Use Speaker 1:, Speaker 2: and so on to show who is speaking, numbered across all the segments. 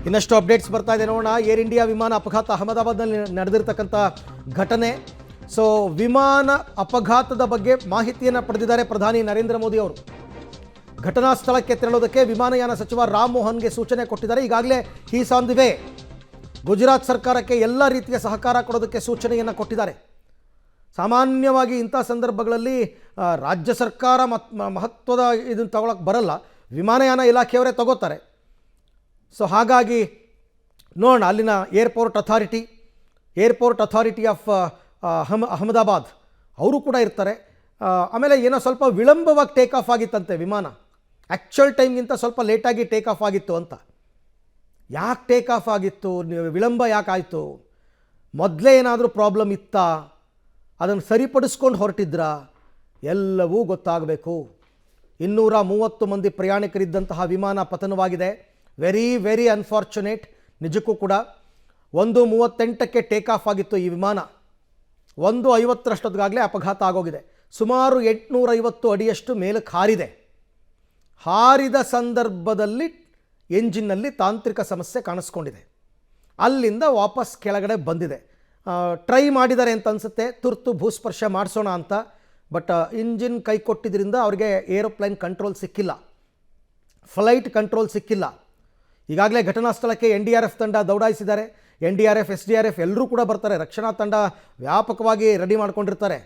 Speaker 1: ಇನ್ನಷ್ಟು ಅಪ್ಡೇಟ್ಸ್ ಬರ್ತಾ ಇದೆ ನೋಡೋಣ. ಏರ್ ಇಂಡಿಯಾ ವಿಮಾನ ಅಪಘಾತ ಅಹಮದಾಬಾದ್ನಲ್ಲಿ ನಡೆದಿರ್ತಕ್ಕಂಥ ಘಟನೆ. ಸೊ ವಿಮಾನ ಅಪಘಾತದ ಬಗ್ಗೆ ಮಾಹಿತಿಯನ್ನು ಪಡೆದಿದ್ದಾರೆ ಪ್ರಧಾನಿ ನರೇಂದ್ರ ಮೋದಿ ಅವರು. ಘಟನಾ ಸ್ಥಳಕ್ಕೆ ತೆರಳೋದಕ್ಕೆ ವಿಮಾನಯಾನ ಸಚಿವ ರಾಮ್ ಮೋಹನ್ಗೆ ಸೂಚನೆ ಕೊಟ್ಟಿದ್ದಾರೆ. ಈಗಾಗಲೇ he's on the way. Gujarat ಸರ್ಕಾರಕ್ಕೆ ಎಲ್ಲ ರೀತಿಯ ಸಹಕಾರ ಕೊಡೋದಕ್ಕೆ ಸೂಚನೆಯನ್ನು ಕೊಟ್ಟಿದ್ದಾರೆ. ಸಾಮಾನ್ಯವಾಗಿ ಇಂಥ ಸಂದರ್ಭಗಳಲ್ಲಿ ರಾಜ್ಯ ಸರ್ಕಾರ ಮಹತ್ವದ ಇದನ್ನು ತಗೊಳಕ್ಕೆ ಬರಲ್ಲ, ವಿಮಾನಯಾನ ಇಲಾಖೆಯವರೇ ತಗೋತಾರೆ. ಸೊ ಹಾಗಾಗಿ ನೋಡೋಣ, ಅಲ್ಲಿನ ಏರ್ಪೋರ್ಟ್ ಅಥಾರಿಟಿ ಆಫ್ ಅಹಮದಾಬಾದ್ ಅವರು ಕೂಡ ಇರ್ತಾರೆ. ಆಮೇಲೆ ಏನೋ ಸ್ವಲ್ಪ ವಿಳಂಬವಾಗಿ ಟೇಕ್ ಆಫ್ ಆಗಿತ್ತಂತೆ ವಿಮಾನ. ಆ್ಯಕ್ಚುಯಲ್ ಟೈಮ್ಗಿಂತ ಸ್ವಲ್ಪ ಲೇಟಾಗಿ ಟೇಕ್ ಆಫ್ ಆಗಿತ್ತು ಅಂತ. ಯಾಕೆ ಟೇಕ್ ಆಫ್ ಆಗಿತ್ತು, ವಿಳಂಬ ಯಾಕಾಯಿತು, ಮೊದಲೇ ಏನಾದರೂ ಪ್ರಾಬ್ಲಮ್ ಇತ್ತಾ, ಅದನ್ನು ಸರಿಪಡಿಸ್ಕೊಂಡು ಹೊರಟಿದ್ರಾ, ಎಲ್ಲವೂ ಗೊತ್ತಾಗಬೇಕು. 230 ಮಂದಿ ಪ್ರಯಾಣಿಕರಿದ್ದಂತಹ ವಿಮಾನ ಪತನವಾಗಿದೆ. Very very unfortunate. ನಿಜಕ್ಕೂ ಕೂಡ 1:38ಕ್ಕೆ ಟೇಕ್ ಆಫ್ ಆಗಿತ್ತು ಈ ವಿಮಾನ. 1:50ರಷ್ಟೊತ್ತಿಗಾಗಲೇ ಅಪಘಾತ ಆಗೋಗಿದೆ. ಸುಮಾರು 850 ಅಡಿಯಷ್ಟು ಮೇಲಕ್ಕೆ ಹಾರಿದೆ. ಹಾರಿದ ಸಂದರ್ಭದಲ್ಲಿ ಎಂಜಿನ್ನಲ್ಲಿ ತಾಂತ್ರಿಕ ಸಮಸ್ಯೆ ಕಾಣಿಸ್ಕೊಂಡಿದೆ. ಅಲ್ಲಿಂದ ವಾಪಸ್ ಕೆಳಗಡೆ ಬಂದಿದೆ. ಟ್ರೈ ಮಾಡಿದ್ದಾರೆ ಅಂತ ಅನಿಸುತ್ತೆ, ತುರ್ತು ಭೂಸ್ಪರ್ಶ ಮಾಡಿಸೋಣ ಅಂತ. ಬಟ್ ಇಂಜಿನ್ ಕೈ ಕೊಟ್ಟಿದ್ದರಿಂದ ಅವ್ರಿಗೆ ಏರೋಪ್ಲೇನ್ ಕಂಟ್ರೋಲ್ ಸಿಕ್ಕಿಲ್ಲ, ಫ್ಲೈಟ್ ಕಂಟ್ರೋಲ್ ಸಿಕ್ಕಿಲ್ಲ. ಈಗಾಗಲೇ ಘಟನಾ ಸ್ಥಳಕ್ಕೆ NDRF ತಂಡ ದೌಡಾಯಿಸಿದ್ದಾರೆ. NDRF, SDRF ಎಲ್ಲರೂ ಕೂಡ ಬರ್ತಾರೆ. ರಕ್ಷಣಾ ತಂಡ ವ್ಯಾಪಕವಾಗಿ ರೆಡಿ ಮಾಡ್ಕೊಂಡಿರ್ತಾರೆ.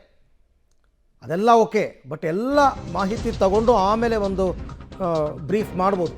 Speaker 1: ಅದೆಲ್ಲ ಓಕೆ. ಬಟ್ ಎಲ್ಲ ಮಾಹಿತಿ ತಗೊಂಡು ಆಮೇಲೆ ಒಂದು ಬ್ರೀಫ್ ಮಾಡ್ಬೋದು.